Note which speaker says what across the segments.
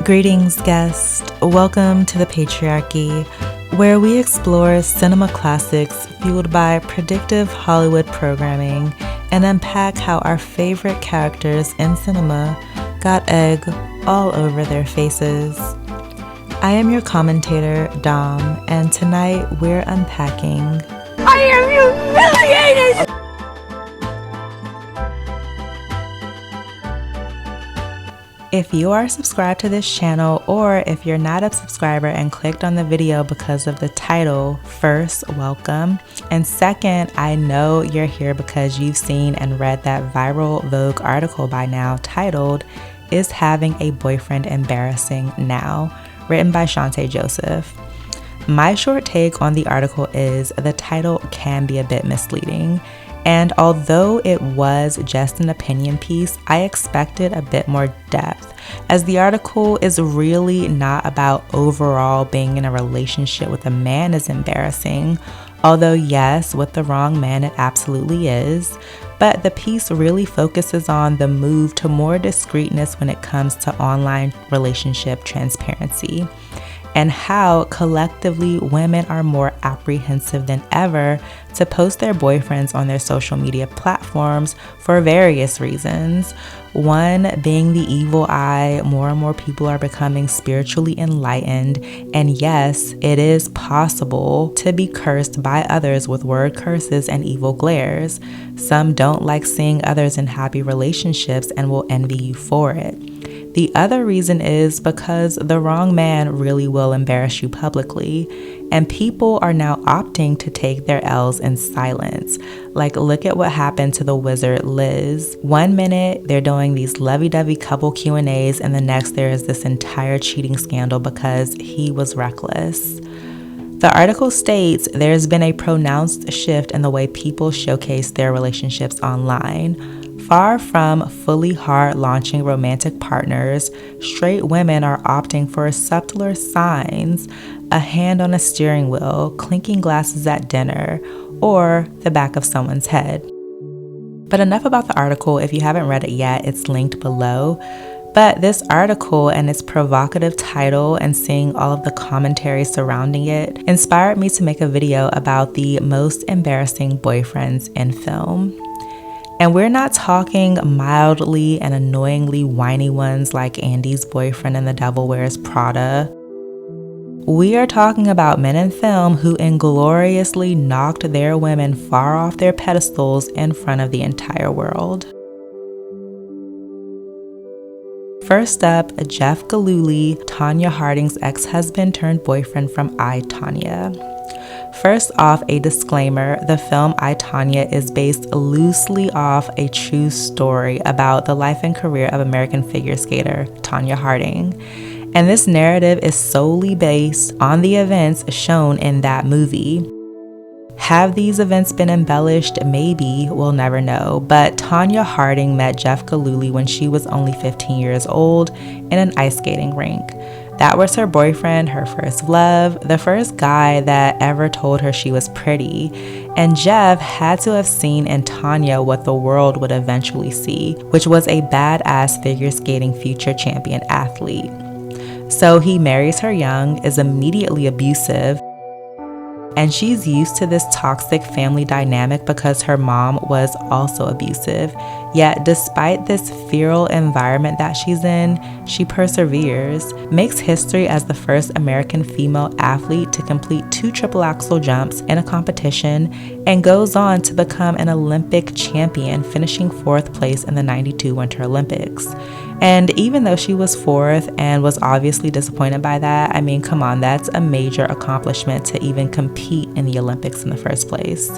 Speaker 1: Greetings, guest. Welcome to the Patriarchy, where we explore cinema classics fueled by predictive Hollywood programming and unpack how our favorite characters in cinema got egg all over their faces. I am your commentator, Dom, and tonight we're unpacking
Speaker 2: I am humiliated!
Speaker 1: If you are subscribed to this channel, or if you're not a subscriber and clicked on the video because of the title, first, welcome. And second, I know you're here because you've seen and read that viral Vogue article by now titled, "Is Having a Boyfriend Embarrassing Now?" written by Shantae Joseph. My short take on the article is the title can be a bit misleading. And although it was just an opinion piece, I expected a bit more depth, as the article is really not about overall being in a relationship with a man is embarrassing, although yes, with the wrong man it absolutely is, but the piece really focuses on the move to more discreetness when it comes to online relationship transparency, and how collectively women are more apprehensive than ever to post their boyfriends on their social media platforms for various reasons. One being the evil eye. More and more people are becoming spiritually enlightened, and yes, it is possible to be cursed by others with word curses and evil glares. Some don't like seeing others in happy relationships and will envy you for it. The other reason is because the wrong man really will embarrass you publicly, and people are now opting to take their L's in silence. Like, look at what happened to the wizard Liz. One minute they're doing these lovey-dovey couple Q&As, and the next there is this entire cheating scandal because he was reckless. The article states there's been a pronounced shift in the way people showcase their relationships online. Far from fully hard-launching romantic partners, straight women are opting for subtler signs, a hand on a steering wheel, clinking glasses at dinner, or the back of someone's head. But enough about the article. If you haven't read it yet, it's linked below. But this article and its provocative title and seeing all of the commentary surrounding it inspired me to make a video about the most embarrassing boyfriends in film. And we're not talking mildly and annoyingly whiny ones like Andy's boyfriend in The Devil Wears Prada. We are talking about men in film who ingloriously knocked their women far off their pedestals in front of the entire world. First up, Jeff Gillooly, Tonya Harding's ex-husband turned boyfriend from iTonya. First off, a disclaimer, the film iTonya is based loosely off a true story about the life and career of American figure skater Tonya Harding. And this narrative is solely based on the events shown in that movie. Have these events been embellished? Maybe, we'll never know. But Tonya Harding met Jeff Gillooly when she was only 15 years old in an ice skating rink. That was her boyfriend, her first love, the first guy that ever told her she was pretty. And Jeff had to have seen in Tonya what the world would eventually see, which was a badass figure skating future champion athlete. So he marries her young, is immediately abusive, and she's used to this toxic family dynamic because her mom was also abusive. Yet, despite this feral environment that she's in, she perseveres, makes history as the first American female athlete to complete 2 triple axel jumps in a competition, and goes on to become an Olympic champion, finishing 4th place in the '92 Winter Olympics. And even though she was 4th and was obviously disappointed by that, I mean, come on, that's a major accomplishment to even compete in the Olympics in the first place.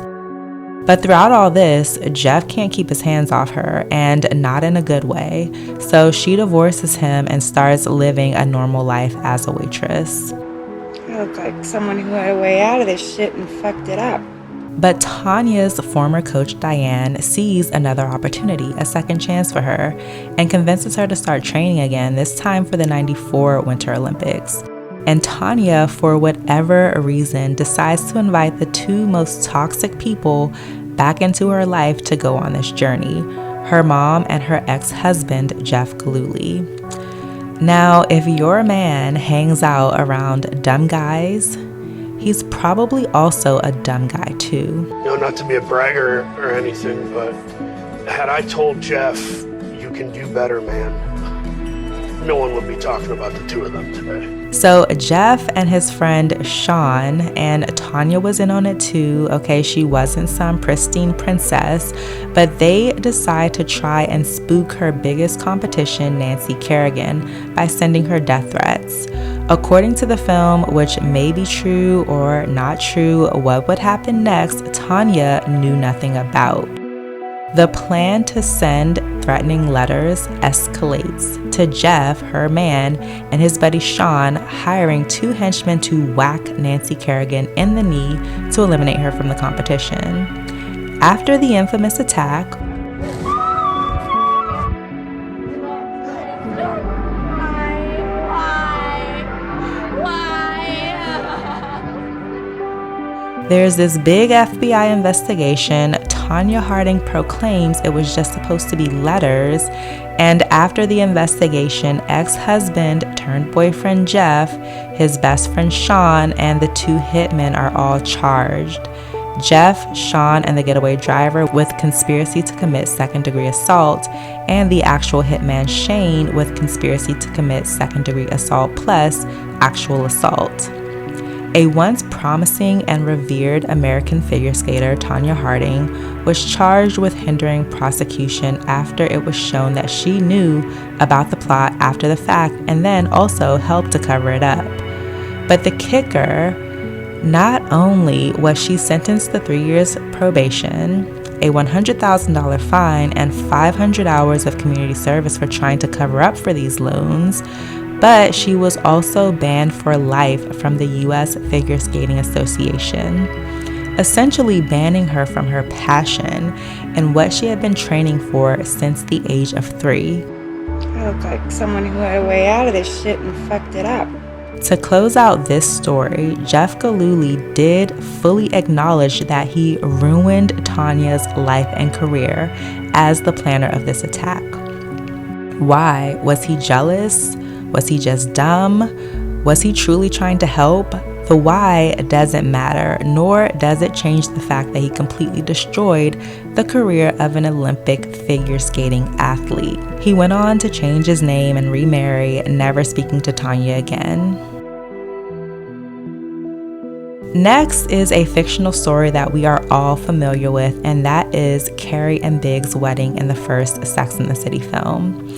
Speaker 1: But throughout all this, Jeff can't keep his hands off her, and not in a good way. So she divorces him and starts living a normal life as a waitress.
Speaker 2: I look like someone who had a way out of this shit and fucked it up.
Speaker 1: But Tonya's former coach Diane sees another opportunity, a second chance for her, and convinces her to start training again, this time for the '94 Winter Olympics. And Tonya, for whatever reason, decides to invite the 2 most toxic people back into her life to go on this journey, her mom and her ex-husband, Jeff Gillooly. Now, if your man hangs out around dumb guys, he's probably also a dumb guy too.
Speaker 3: You know, not to be a bragger or anything, but had I told Jeff, you can do better, man, no one would be talking about the two of them today.
Speaker 1: So Jeff and his friend Sean, and Tonya was in on it too, okay? She wasn't some pristine princess, but they decide to try and spook her biggest competition, Nancy Kerrigan, by sending her death threats. According to the film, which may be true or not true, what would happen next, Tonya knew nothing about. The plan to send threatening letters escalates to Jeff, her man, and his buddy Sean hiring 2 henchmen to whack Nancy Kerrigan in the knee to eliminate her from the competition. After the infamous attack, there's this big FBI investigation. Tonya Harding proclaims it was just supposed to be letters, and after the investigation, ex-husband turned boyfriend Jeff, his best friend Sean, and the 2 hitmen are all charged. Jeff, Sean, and the getaway driver with conspiracy to commit second-degree assault, and the actual hitman Shane with conspiracy to commit second-degree assault plus actual assault. A once promising and revered American figure skater, Tonya Harding, was charged with hindering prosecution after it was shown that she knew about the plot after the fact and then also helped to cover it up. But the kicker, not only was she sentenced to 3 years probation, a $100,000 fine, and 500 hours of community service for trying to cover up for these loans, but she was also banned for life from the U.S. Figure Skating Association, essentially banning her from her passion and what she had been training for since the age of 3.
Speaker 2: I look like someone who had a way out of this shit and fucked it up.
Speaker 1: To close out this story, Jeff Gillooly did fully acknowledge that he ruined Tonya's life and career as the planner of this attack. Why? Was he jealous? Was he just dumb? Was he truly trying to help? The why doesn't matter, nor does it change the fact that he completely destroyed the career of an Olympic figure skating athlete. He went on to change his name and remarry, never speaking to Tonya again. Next is a fictional story that we are all familiar with, and that is Carrie and Big's wedding in the first Sex and the City film.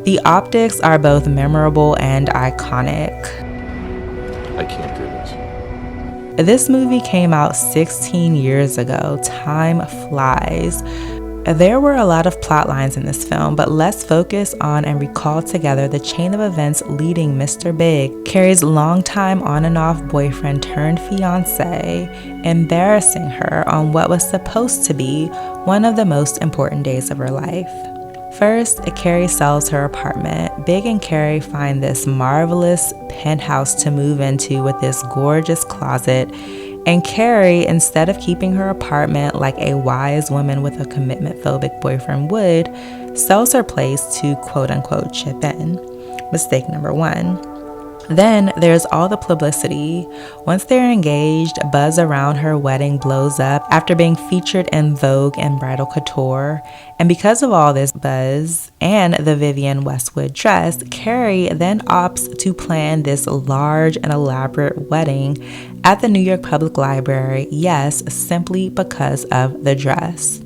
Speaker 1: The optics are both memorable and iconic.
Speaker 4: I can't do this.
Speaker 1: This movie came out 16 years ago. Time flies. There were a lot of plot lines in this film, but let's focus on and recall together the chain of events leading Mr. Big, Carrie's longtime on and off boyfriend turned fiance, embarrassing her on what was supposed to be one of the most important days of her life. First, Carrie sells her apartment. Big and Carrie find this marvelous penthouse to move into with this gorgeous closet. And Carrie, instead of keeping her apartment like a wise woman with a commitment-phobic boyfriend would, sells her place to quote-unquote chip in. Mistake number 1. Then there's all the publicity. Once they're engaged, buzz around her wedding blows up after being featured in Vogue and Bridal Couture. And because of all this buzz and the Vivienne Westwood dress, Carrie then opts to plan this large and elaborate wedding at the New York Public Library, yes, simply because of the dress.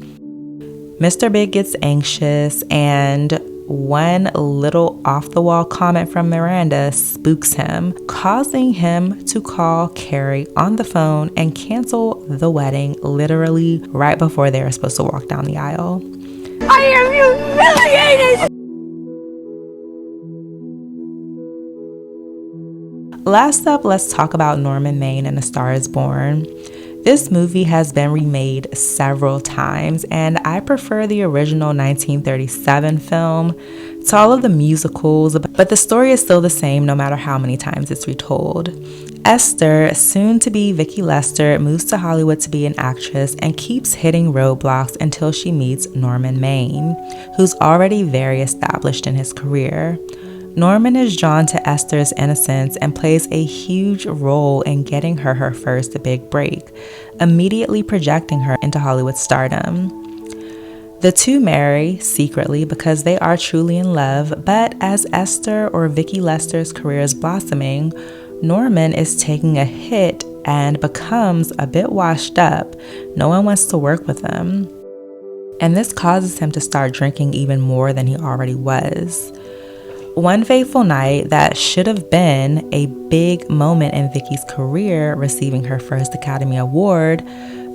Speaker 1: Mr. Big gets anxious, and one little off-the-wall comment from Miranda spooks him, causing him to call Carrie on the phone and cancel the wedding literally right before they were supposed to walk down the aisle.
Speaker 2: I am humiliated!
Speaker 1: Last up, let's talk about Norman Maine and A Star is Born. This movie has been remade several times, and I prefer the original 1937 film to all of the musicals, but the story is still the same no matter how many times it's retold. Esther, soon to be Vicki Lester, moves to Hollywood to be an actress and keeps hitting roadblocks until she meets Norman Maine, who's already very established in his career. Norman is drawn to Esther's innocence and plays a huge role in getting her her first big break, immediately projecting her into Hollywood stardom. The two marry secretly because they are truly in love, but as Esther or Vicky Lester's career is blossoming, Norman is taking a hit and becomes a bit washed up. No one wants to work with him. And this causes him to start drinking even more than he already was. One fateful night that should have been a big moment in Vicky's career, receiving her first Academy Award,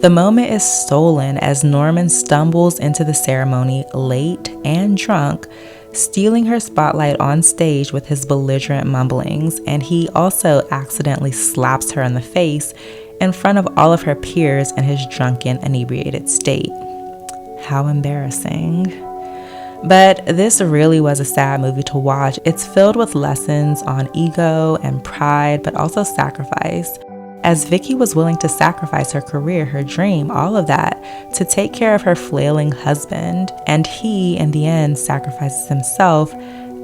Speaker 1: the moment is stolen as Norman stumbles into the ceremony late and drunk, stealing her spotlight on stage with his belligerent mumblings, and he also accidentally slaps her in the face in front of all of her peers in his drunken, inebriated state. How embarrassing. But this really was a sad movie to watch. It's filled with lessons on ego and pride, but also sacrifice. As Vicky was willing to sacrifice her career, her dream, all of that, to take care of her flailing husband, and he, in the end, sacrifices himself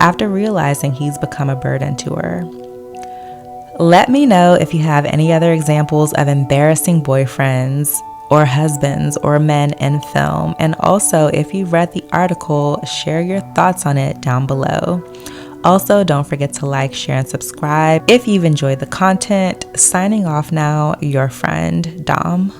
Speaker 1: after realizing he's become a burden to her. Let me know if you have any other examples of embarrassing boyfriends or husbands or men in film, and also if you've read the article, share your thoughts on it down below. Also, don't forget to like, share, and subscribe if you've enjoyed the content. Signing off now, your friend, Dom.